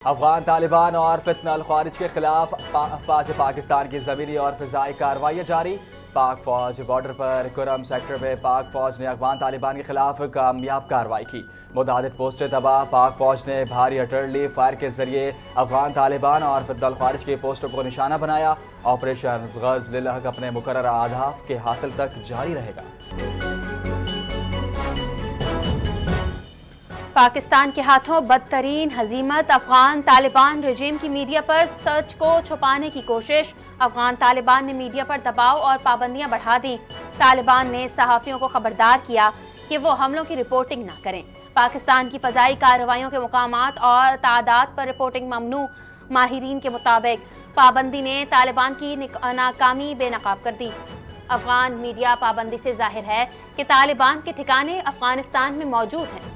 افغان طالبان اور فتنہ الخوارج کے خلاف افواج پاکستان کی زمینی اور فضائی کارروائیاں جاری۔ پاک فوج بارڈر پر کرم سیکٹر میں پاک فوج نے افغان طالبان کے خلاف کامیاب کارروائی کی۔ متعدد پوسٹیں تباہ۔ پاک فوج نے بھاری آرٹلری فائر کے ذریعے افغان طالبان اور فتنہ الخوارج کی پوسٹوں کو نشانہ بنایا۔ آپریشن غزل للحق اپنے مقررہ اہداف کے حاصل تک جاری رہے گا۔ پاکستان کے ہاتھوں بدترین ہزیمت، افغان طالبان رجیم کی میڈیا پر سچ کو چھپانے کی کوشش۔ افغان طالبان نے میڈیا پر دباؤ اور پابندیاں بڑھا دیں۔ طالبان نے صحافیوں کو خبردار کیا کہ وہ حملوں کی رپورٹنگ نہ کریں۔ پاکستان کی فضائی کارروائیوں کے مقامات اور تعداد پر رپورٹنگ ممنوع۔ ماہرین کے مطابق پابندی نے طالبان کی ناکامی بے نقاب کر دی۔ افغان میڈیا پابندی سے ظاہر ہے کہ طالبان کے ٹھکانے افغانستان میں موجود ہیں۔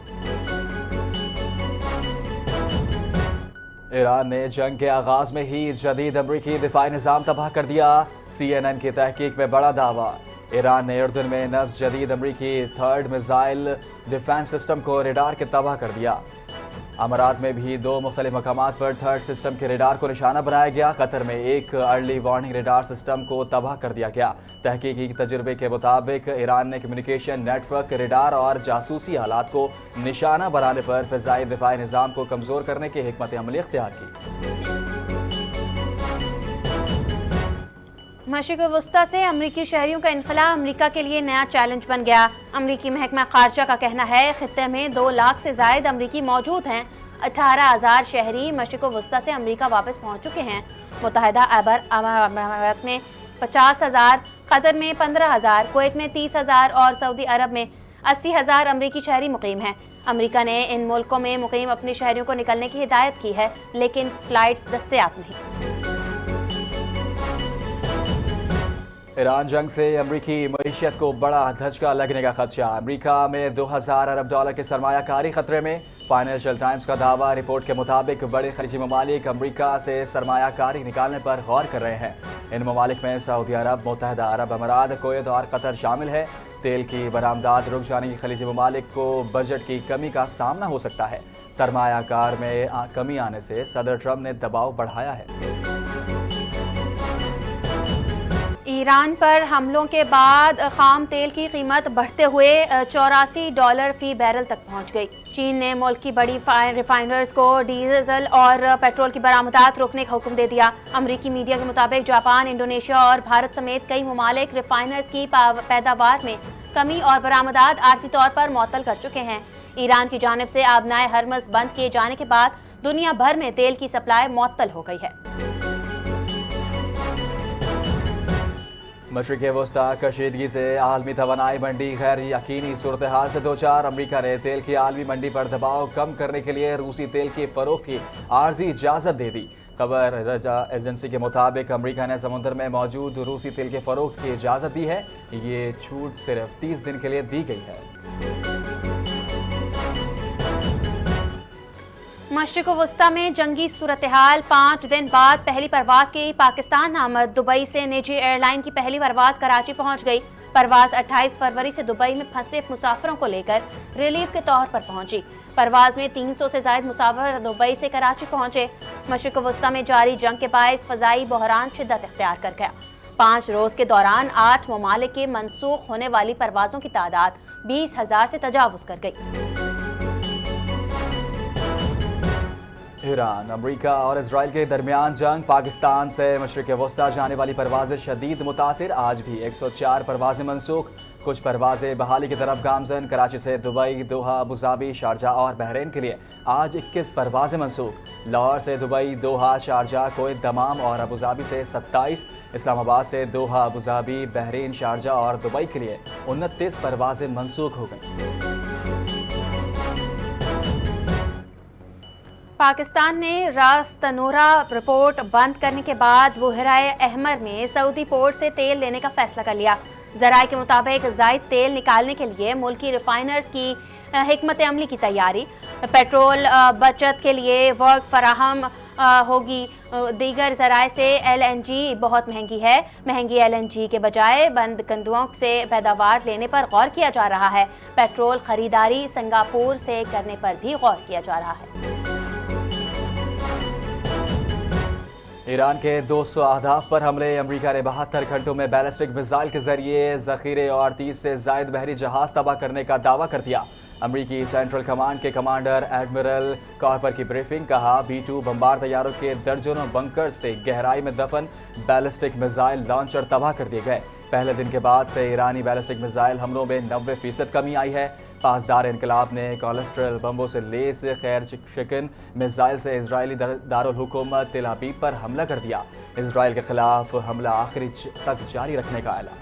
ایران نے جنگ کے آغاز میں ہی جدید امریکی دفاعی نظام تباہ کر دیا۔ CNN کی تحقیق میں بڑا دعویٰ۔ ایران نے اردن میں نفس جدید امریکی تھرڈ میزائل ڈیفنس سسٹم کو ریڈار کے تباہ کر دیا۔ امارات میں بھی 2 مختلف مقامات پر تھرڈ سسٹم کے ریڈار کو نشانہ بنایا گیا۔ قطر میں ایک ارلی وارننگ ریڈار سسٹم کو تباہ کر دیا گیا۔ تحقیقی تجربے کے مطابق ایران نے کمیونیکیشن نیٹ ورک، ریڈار اور جاسوسی آلات کو نشانہ بنانے پر فضائی دفاعی نظام کو کمزور کرنے کی حکمت عملی اختیار کی۔ مشرق وسطی سے امریکی شہریوں کا انخلاء امریکہ کے لیے نیا چیلنج بن گیا۔ امریکی محکمہ خارجہ کا کہنا ہے خطے میں 2 لاکھ سے زائد امریکی موجود ہیں۔ 18,000 شہری مشرق وسطی سے امریکہ واپس پہنچ چکے ہیں۔ متحدہ عرب امارات میں 50,000، قطر میں 15,000، کویت میں 30,000 اور سعودی عرب میں 80,000 امریکی شہری مقیم ہیں۔ امریکہ نے ان ملکوں میں مقیم اپنے شہریوں کو نکلنے کی ہدایت کی ہے، لیکن فلائٹس دستیاب نہیں۔ ایران جنگ سے امریکی معیشت کو بڑا دھچکا لگنے کا خدشہ۔ امریکہ میں 2,000 ارب ڈالر کی سرمایہ کاری خطرے میں۔ فائنینشل ٹائمز کا دعویٰ۔ رپورٹ کے مطابق بڑے خلیجی ممالک امریکہ سے سرمایہ کاری نکالنے پر غور کر رہے ہیں۔ ان ممالک میں سعودی عرب، متحدہ عرب امارات، کویت اور قطر شامل ہے۔ تیل کی برآمدات رک جانے کی خلیجی ممالک کو بجٹ کی کمی کا سامنا ہو سکتا ہے۔ سرمایہ کار میں کمی آنے سے صدر ٹرمپ نے دباؤ بڑھایا ہے۔ ایران پر حملوں کے بعد خام تیل کی قیمت بڑھتے ہوئے $84 فی بیرل تک پہنچ گئی۔ چین نے ملک کی بڑی ریفائنرز کو ڈیزل اور پیٹرول کی برآمدات روکنے کا حکم دے دیا۔ امریکی میڈیا کے مطابق جاپان، انڈونیشیا اور بھارت سمیت کئی ممالک ریفائنرز کی پیداوار میں کمی اور برآمدات عارضی طور پر معطل کر چکے ہیں۔ ایران کی جانب سے آبنائے ہرمز بند کیے جانے کے بعد دنیا بھر میں تیل کی سپلائی معطل ہو گئی ہے۔ مشرق وسطی کشیدگی سے عالمی توانائی منڈی غیر یقینی صورتحال سے دوچار۔ امریکہ نے تیل کی عالمی منڈی پر دباؤ کم کرنے کے لیے روسی تیل کی فروخت کی عارضی اجازت دے دی۔ خبر رجا ایجنسی کے مطابق امریکہ نے سمندر میں موجود روسی تیل کی فروخت کی اجازت دی ہے۔ یہ چھوٹ صرف 30 دن کے لیے دی گئی ہے۔ مشرق وسطی میں جنگی صورتحال۔ 5 دن بعد پہلی پرواز کی پاکستان آمد۔ دبئی سے نجی ایئر لائن کی پہلی پرواز کراچی پہنچ گئی۔ پرواز 28 فروری سے دبئی میں پھنسے مسافروں کو لے کر ریلیف کے طور پر پہنچی۔ پرواز میں 300 سے زائد مسافر دبئی سے کراچی پہنچے۔ مشرق وسطی میں جاری جنگ کے باعث فضائی بحران شدت اختیار کر گیا۔ 5 روز کے دوران 8 ممالک کے منسوخ ہونے والی پروازوں کی تعداد 20,000 سے تجاوز کر گئی۔ ایران، امریکہ اور اسرائیل کے درمیان جنگ۔ پاکستان سے مشرق وسطی جانے والی پروازیں شدید متاثر۔ آج بھی 104 پروازیں منسوخ۔ کچھ پروازیں بحالی کی طرف گامزن۔ کراچی سے دبئی، دوحہ، ابوظہبی، شارجہ اور بحرین کے لیے آج 21 پروازیں منسوخ۔ لاہور سے Dubai, Doha, Sharjah, Kuwait, Dammam اور ابوظہبی سے 27۔ اسلام آباد سے دوحہ، ابوظہبی، بحرین، شارجہ اور دبئی کے لیے 29 پروازیں منسوخ ہو گئیں۔ پاکستان نے راس تنورہ پورٹ بند کرنے کے بعد بحیرہ احمر میں سعودی پورٹ سے تیل لینے کا فیصلہ کر لیا۔ ذرائع کے مطابق زائد تیل نکالنے کے لیے ملکی ریفائنرز کی حکمت عملی کی تیاری۔ پیٹرول بچت کے لیے ورق فراہم ہوگی۔ دیگر ذرائع سے LNG بہت مہنگی ہے۔ مہنگی LNG کے بجائے بند کندوؤں سے پیداوار لینے پر غور کیا جا رہا ہے۔ پیٹرول خریداری سنگاپور سے کرنے پر بھی غور کیا جا رہا ہے۔ ایران کے 200 اہداف پر حملے، امریکہ نے 72 گھنٹوں میں بیلسٹک میزائل کے ذریعے ذخیرے اور 30 سے زائد بحری جہاز تباہ کرنے کا دعویٰ کر دیا۔ امریکی سینٹرل کمانڈ کے کمانڈر ایڈمرل کارپر کی بریفنگ، کہا B-2 بمبار طیاروں کے درجنوں بنکر سے گہرائی میں دفن بیلسٹک میزائل لانچر تباہ کر دیے گئے۔ پہلے دن کے بعد سے ایرانی بیلسٹک میزائل حملوں میں 90% کمی آئی ہے۔ پاسدار انقلاب نے کولسٹرل بمبوں سے لیس خیر شکن میزائل سے اسرائیلی دارالحکومت تل ابیب پر حملہ کر دیا۔ اسرائیل کے خلاف حملہ آخری تک جاری رکھنے کا اعلان۔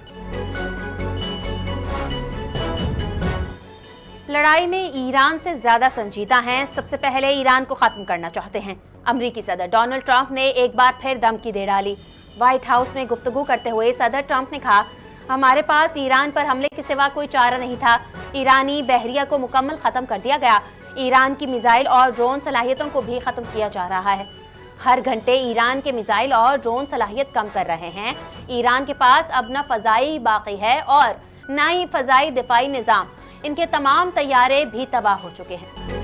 لڑائی میں ایران سے زیادہ سنجیدہ ہیں، سب سے پہلے ایران کو ختم کرنا چاہتے ہیں۔ امریکی صدر ڈونلڈ ٹرمپ نے ایک بار پھر دھمکی دے ڈالی۔ وائٹ ہاؤس میں گفتگو کرتے ہوئے صدر ٹرمپ نے کہا، ہمارے پاس ایران پر حملے کے سوا کوئی چارہ نہیں تھا۔ ایرانی بحریہ کو مکمل ختم کر دیا گیا۔ ایران کی میزائل اور ڈرون صلاحیتوں کو بھی ختم کیا جا رہا ہے۔ ہر گھنٹے ایران کے میزائل اور ڈرون صلاحیت کم کر رہے ہیں۔ ایران کے پاس اب نہ فضائی باقی ہے اور نہ ہی فضائی دفاعی نظام۔ ان کے تمام طیارے بھی تباہ ہو چکے ہیں۔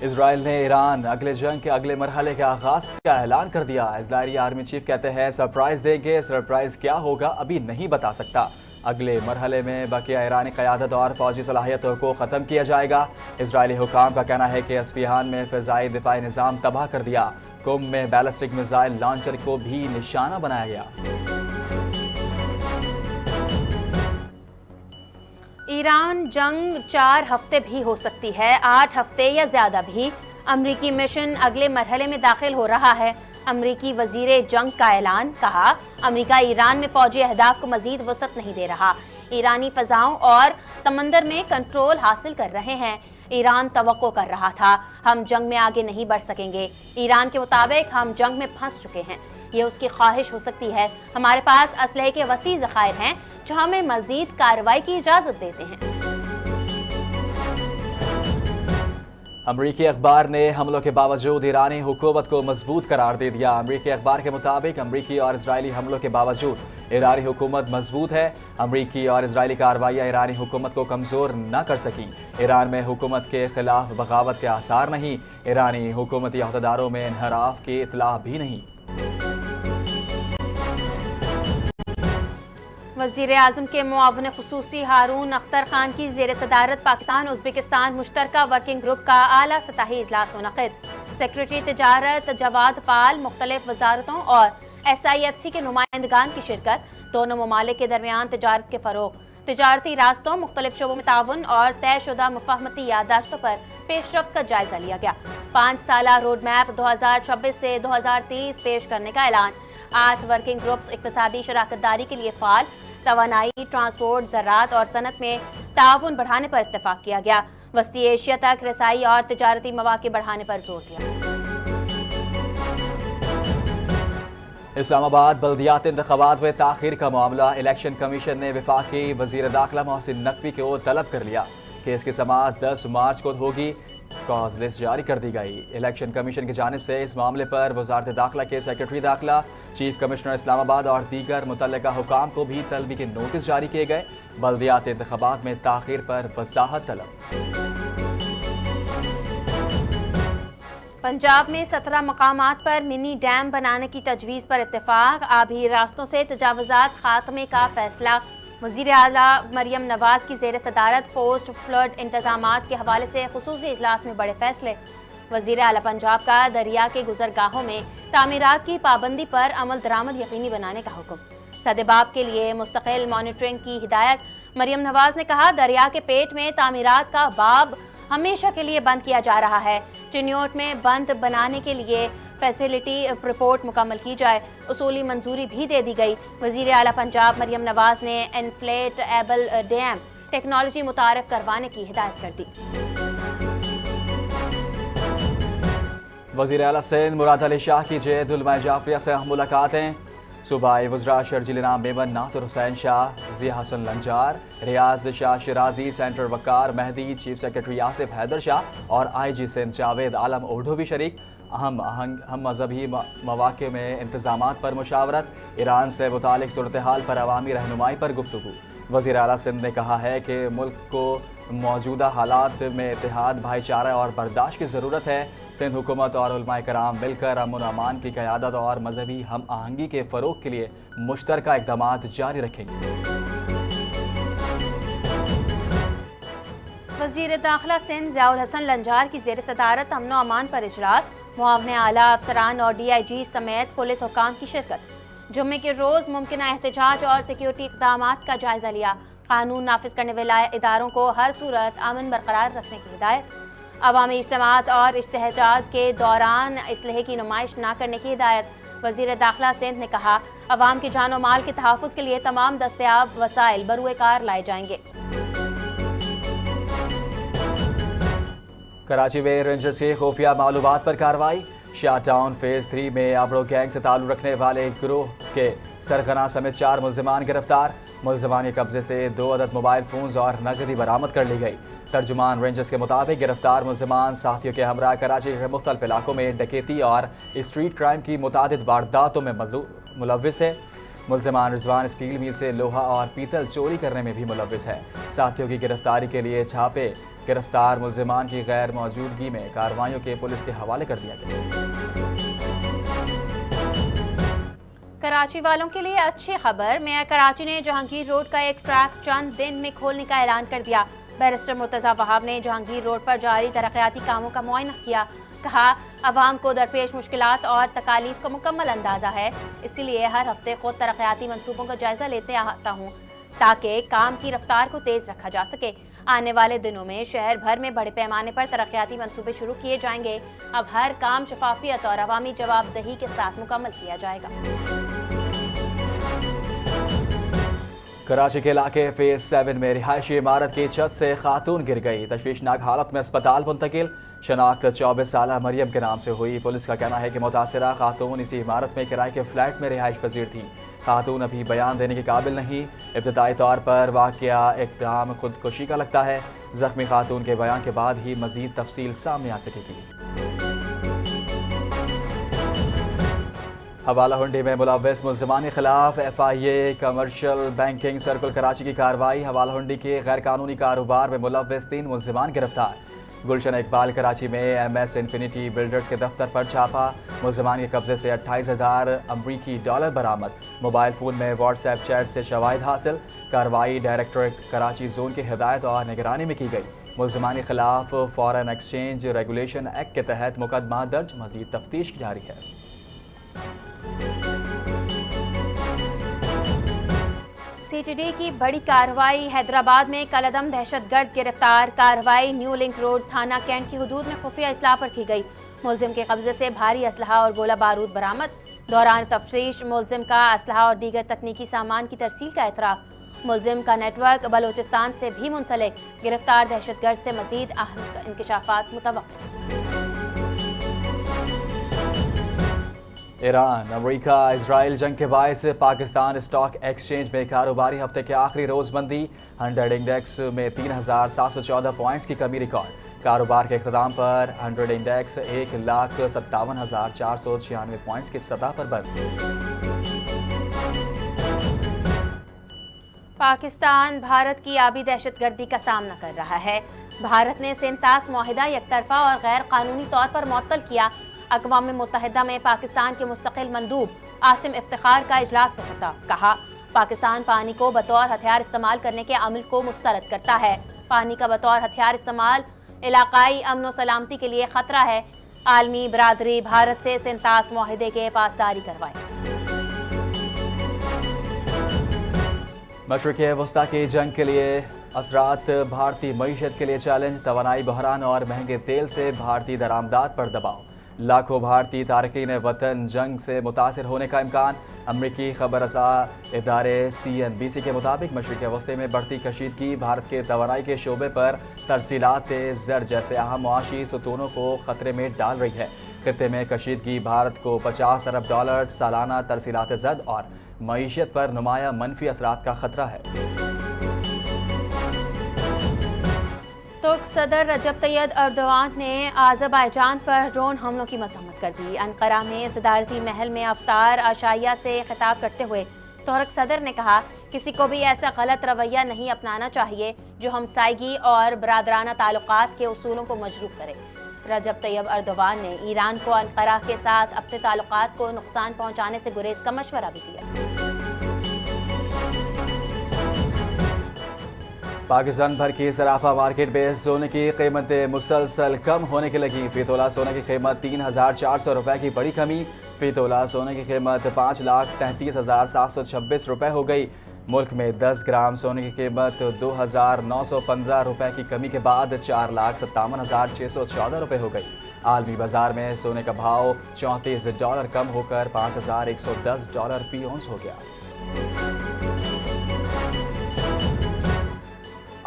اسرائیل نے ایران اگلے جنگ کے اگلے مرحلے کے آغاز کا اعلان کر دیا۔ اسرائیلی آرمی چیف کہتے ہیں سرپرائز دیں گے، سرپرائز کیا ہوگا ابھی نہیں بتا سکتا۔ اگلے مرحلے میں بقیہ ایرانی قیادت اور فوجی صلاحیتوں کو ختم کیا جائے گا۔ اسرائیلی حکام کا کہنا ہے کہ اصفہان میں فضائی دفاعی نظام تباہ کر دیا۔ قم میں بیلسٹک میزائل لانچر کو بھی نشانہ بنایا گیا۔ ایران جنگ 4 ہفتے بھی ہو سکتی ہے، 8 ہفتے یا زیادہ بھی۔ امریکی مشن اگلے مرحلے میں داخل ہو رہا ہے۔ امریکی وزیر جنگ کا اعلان، کہا امریکہ ایران میں فوجی اہداف کو مزید وسعت نہیں دے رہا۔ ایرانی فضاؤں اور سمندر میں کنٹرول حاصل کر رہے ہیں۔ ایران توقع کر رہا تھا ہم جنگ میں آگے نہیں بڑھ سکیں گے۔ ایران کے مطابق ہم جنگ میں پھنس چکے ہیں۔ یہ اس کی خواہش ہو سکتی ہے۔ ہمارے پاس اسلحے کے وسیع ذخائر ہیں جو ہمیں مزید کارروائی کی اجازت دیتے ہیں۔ امریکی اخبار نے حملوں کے باوجود ایرانی حکومت کو مضبوط قرار دے دیا۔ امریکی اخبار کے مطابق امریکی اور اسرائیلی حملوں کے باوجود ایرانی حکومت مضبوط ہے۔ امریکی اور اسرائیلی کارروائیاں ایرانی حکومت کو کمزور نہ کر سکی۔ ایران میں حکومت کے خلاف بغاوت کے آثار نہیں۔ ایرانی حکومتی عہدیداروں میں انحراف کی اطلاع بھی نہیں۔ وزیر اعظم کے معاون خصوصی ہارون اختر خان کی زیر صدارت پاکستان ازبکستان مشترکہ ورکنگ گروپ کا اعلیٰ سطحی اجلاس منعقد۔ سیکریٹری تجارت جواد پال، مختلف وزارتوں اور SIFC کے نمائندگان کی شرکت۔ دونوں ممالک کے درمیان تجارت کے فروغ، تجارتی راستوں، مختلف شعبوں میں تعاون اور طے شدہ مفاہمتی یادداشتوں پر پیش رفت کا جائزہ لیا گیا۔ 5 سالہ روڈ میپ 2026 سے 2030 پیش کرنے کا اعلان۔ 8 ورکنگ گروپس اقتصادی شراکت داری کے لیے فعال، توانائی، ٹرانسپورٹ، زراعت اور صنعت میں تعاون بڑھانے پر اتفاق کیا گیا۔ وسطی ایشیا تک رسائی اور تجارتی مواقع بڑھانے پر زور دیا۔ اسلام آباد بلدیاتی انتخابات میں تاخیر کا معاملہ، الیکشن کمیشن نے وفاقی وزیر داخلہ محسن نقوی کو طلب کر لیا۔ کیس کی سماعت 10 مارچ کو ہوگی۔ کاز لسٹ جاری کر دی گئی۔ الیکشن کمیشن کی جانب سے اس معاملے پر وزارت داخلہ کے سیکرٹری داخلہ، چیف کمشنر اسلام آباد اور دیگر متعلقہ حکام کو بھی طلبی کے نوٹس جاری کیے گئے۔ بلدیاتی انتخابات میں تاخیر پر وضاحت طلب۔ پنجاب میں 17 مقامات پر منی ڈیم بنانے کی تجویز پر اتفاق۔ آبی راستوں سے تجاوزات خاتمے کا فیصلہ۔ وزیر اعلیٰ مریم نواز کی زیر صدارت پوسٹ فلڈ انتظامات کے حوالے سے خصوصی اجلاس میں بڑے فیصلے۔ وزیر اعلیٰ پنجاب کا دریا کے گزرگاہوں میں تعمیرات کی پابندی پر عمل درآمد یقینی بنانے کا حکم۔ سدباب کے لیے مستقل مانیٹرنگ کی ہدایت۔ مریم نواز نے کہا دریا کے پیٹ میں تعمیرات کا باب ہمیشہ کے لیے بند کیا جا رہا ہے۔ چنیوٹ میں بند بنانے کے لیے فیسلٹی رپورٹ مکمل کی جائے۔ اصولی منظوری بھی دے دی گئی۔ وزیر اعلیٰ پنجاب مریم نواز نے انفلیٹ ایبل ڈیم ٹیکنالوجی متعارف کروانے کی ہدایت کر دی۔ وزیر اعلیٰ سندھ مراد علی شاہ کی جید علماء جعفریہ سے ملاقاتیں۔ صوبائی وزراء شرجیل انعام میمن، ناصر حسین شاہ، ضیاء حسن لنجار، ریاض شاہ شیرازی، سینٹر وقار مہدی، چیف سیکرٹری آصف حیدر شاہ اور IG سندھ جاوید عالم اردو بھی شریک۔ ہم مذہبی مواقع میں انتظامات پر مشاورت۔ ایران سے متعلق صورتحال پر عوامی رہنمائی پر گفتگو۔ وزیر اعلیٰ سندھ نے کہا ہے کہ ملک کو موجودہ حالات میں اتحاد، بھائی چارہ اور برداشت کی ضرورت ہے۔ سندھ حکومت اور علماء کرام مل کر امن و امان کی قیادت اور مذہبی ہم آہنگی کے فروغ کے لیے مشترکہ اقدامات جاری رکھیں گے۔ وزیر داخلہ سندھ ضیاء الحسن لنجار کی زیر صدارت امن و امان پر اجلاس، معاون اعلیٰ افسران اور ڈی آئی جی سمیت پولیس حکام کی شرکت۔ جمعے کے روز ممکنہ احتجاج اور سیکیورٹی اقدامات کا جائزہ لیا۔ قانون نافذ کرنے والے اداروں کو ہر صورت امن برقرار رکھنے کی ہدایت۔ عوامی اجتماعات اور احتجاجات کے دوران اسلحے کی نمائش نہ کرنے کی ہدایت۔ وزیر داخلہ سندھ نے کہا، عوام کی جان و مال کے تحفظ کے لیے تمام دستیاب وسائل بروئے کار لائے جائیں گے۔ کراچی میں رینجرز کی خفیہ معلومات پر کارروائی۔ شاٹ ڈاؤن فیز 3 میں آبرو گینگ سے تعلق رکھنے والے گروہ کے سرغنہ سمیت 4 ملزمان گرفتار۔ ملزمان کے قبضے سے 2 عدد موبائل فونز اور نقدی برآمد کر لی گئی۔ ترجمان رینجرز کے مطابق گرفتار ملزمان ساتھیوں کے ہمراہ کراچی کے مختلف علاقوں میں ڈکیتی اور اسٹریٹ کرائم کی متعدد وارداتوں میں ملوث ہے۔ ملزمان رضوان اسٹیل میل سے لوہا اور پیتل چوری کرنے میں بھی ملوث ہے۔ ساتھیوں کی گرفتاری کے لیے چھاپے گرفتار ملزمان کی غیر موجودگی میں کارروائیوں کے پولیس کے حوالے کر دیا گیا۔ کراچی والوں کے لیے اچھی خبر، میئر کراچی نے جہانگیر روڈ کا ایک ٹریک چند دن میں کھولنے کا اعلان کر دیا۔ بیرسٹر مرتضی وہاب نے جہانگیر روڈ پر جاری ترقیاتی کاموں کا معائنہ کیا۔ کہا، عوام کو درپیش مشکلات اور تکالیف کا مکمل اندازہ ہے، اسی لیے ہر ہفتے خود ترقیاتی منصوبوں کا جائزہ لیتے آتا ہوں تاکہ کام کی رفتار کو تیز رکھا جا سکے۔ آنے والے دنوں میں شہر بھر میں بڑے پیمانے پر ترقیاتی منصوبے شروع کیے جائیں گے۔ اب ہر کام شفافیت اور عوامی جواب دہی کے ساتھ مکمل کیا جائے گا۔ کراچی کے علاقے فیز 7 میں رہائشی عمارت کی چھت سے خاتون گر گئی، تشویشناک حالت میں اسپتال منتقل۔ شناخت 24 سالہ مریم کے نام سے ہوئی۔ پولیس کا کہنا ہے کہ متاثرہ خاتون اسی عمارت میں کرائے کے فلیٹ میں رہائش پذیر تھی۔ خاتون ابھی بیان دینے کے قابل نہیں۔ ابتدائی طور پر واقعہ اقدام خودکشی کا لگتا ہے۔ زخمی خاتون کے بیان کے بعد ہی مزید تفصیل سامنے آ سکے گی۔ حوالہ ہنڈی میں ملوث ملزمان کے خلاف FIA commercial banking circle Karachi کی کارروائی۔ حوالہ ہنڈی کے غیر قانونی کاروبار میں ملوث 3 ملزمان گرفتار۔ گلشن اقبال کراچی میں ایم ایس انفینٹی بلڈرز کے دفتر پر چھاپا۔ ملزمان کے قبضے سے 28,000 امریکی ڈالر برآمد۔ موبائل فون میں واٹس ایپ چیٹ سے شواہد حاصل۔ کارروائی ڈائریکٹوریٹ کراچی زون کی ہدایت اور نگرانی میں کی گئی۔ ملزمان کے خلاف فارن ایکسچینج ریگولیشن ایکٹ کے تحت مقدمہ درج، مزید تفتیش جاری ہے۔ سی ٹی ڈی کی بڑی کارروائی، حیدرآباد میں کالعدم دہشت گرد گرفتار۔ کارروائی نیو لنک روڈ تھانہ کینٹ کی حدود میں خفیہ اطلاع پر کی گئی۔ ملزم کے قبضے سے بھاری اسلحہ اور گولہ بارود برآمد۔ دوران تفتیش ملزم کا اسلحہ اور دیگر تکنیکی سامان کی ترسیل کا اعتراف۔ ملزم کا نیٹ ورک بلوچستان سے بھی منسلک۔ گرفتار دہشت گرد سے مزید اہم انکشافات متوقع۔ ایران امریکہ اسرائیل جنگ کے باعث پاکستان اسٹاک ایکسچینج میں کاروباری ہفتے کے آخری روز بندی۔ 100 انڈیکس میں 3,714 پوائنٹس کی کمی ریکارڈ۔ کاروبار کے اختتام پر 100 انڈیکس 1,57,496 پوائنٹس کی سطح پر بند۔ پاکستان بھارت کی آبی دہشت گردی کا سامنا کر رہا ہے۔ بھارت نے سینتاس معاہدہ یک طرفہ اور غیر قانونی طور پر معطل کیا۔ اقوام متحدہ میں پاکستان کے مستقل مندوب عاصم افتخار کا اجلاس سے خطاب۔ کہا، پاکستان پانی کو بطور ہتھیار استعمال کرنے کے عمل کو مسترد کرتا ہے۔ پانی کا بطور ہتھیار استعمال علاقائی امن و سلامتی کے لیے خطرہ ہے۔ عالمی برادری بھارت سے سینتاس معاہدے کے پاسداری کروائے۔ مشرق وسطیٰ کی جنگ کے لیے اثرات، بھارتی معیشت کے لیے چیلنج، توانائی بحران اور مہنگے تیل سے بھارتی درآمدات پر دباؤ۔ لاکھوں بھارتی تارکین وطن جنگ سے متاثر ہونے کا امکان۔ امریکی خبر رساں ادارے CNBC کے مطابق مشرق وسطی میں بڑھتی کشیدگی بھارت کے توانائی کے شعبے پر ترسیلات زر جیسے اہم معاشی ستونوں کو خطرے میں ڈال رہی ہے۔ خطے میں کشیدگی بھارت کو $50 ارب سالانہ ترسیلات زد اور معیشت پر نمایاں منفی اثرات کا خطرہ ہے۔ ترک صدر رجب طیب ایردوان نے آذربائیجان پر ڈرون حملوں کی مذمت کر دی۔ انقرہ میں صدارتی محل میں افطار عشائیہ سے خطاب کرتے ہوئے ترک صدر نے کہا کسی کو بھی ایسا غلط رویہ نہیں اپنانا چاہیے جو ہمسائیگی اور برادرانہ تعلقات کے اصولوں کو مجروح کرے۔ رجب طیب ایردوان نے ایران کو انقرہ کے ساتھ اپنے تعلقات کو نقصان پہنچانے سے گریز کا مشورہ بھی دیا۔ پاکستان بھر کی صرافہ مارکیٹ میں سونے کی قیمتیں مسلسل کم ہونے کی لگیں۔ فی تولہ سونے کی قیمت 3,400 روپے کی بڑی کمی۔ فی تولہ سونے کی قیمت 5,33,726 روپے ہو گئی۔ ملک میں 10 گرام سونے کی قیمت 2,915 روپے کی کمی کے بعد 4,57,614 روپے ہو گئی۔ عالمی بازار میں سونے کا بھاؤ $34 کم ہو کر $5,110 فی اونس ہو گیا۔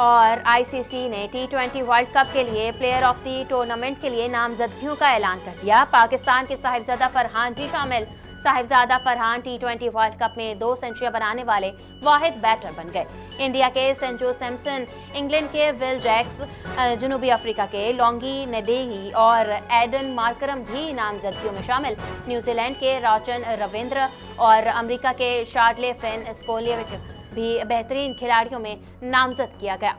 اور آئی سی سی نے T20 ورلڈ کپ کے لیے پلیئر آف دی ٹورنامنٹ کے لیے نامزدگیوں کا اعلان کر دیا۔ پاکستان کے صاحبزادہ فرحان بھی شامل۔ صاحبزادہ فرحان T20 ورلڈ کپ میں 2 سنچریاں بنانے والے واحد بیٹر بن گئے۔ انڈیا کے سنجو سیمسن، انگلینڈ کے ول جیکس، جنوبی افریقہ کے لانگی ندیہی اور ایڈن مارکرم بھی نامزدگیوں میں شامل۔ نیوزی لینڈ کے راچن رویندر اور امریکہ کے شارڈلے فین اسکولیوک بھی بہترین کھلاڑیوں میں نامزد کیا گیا۔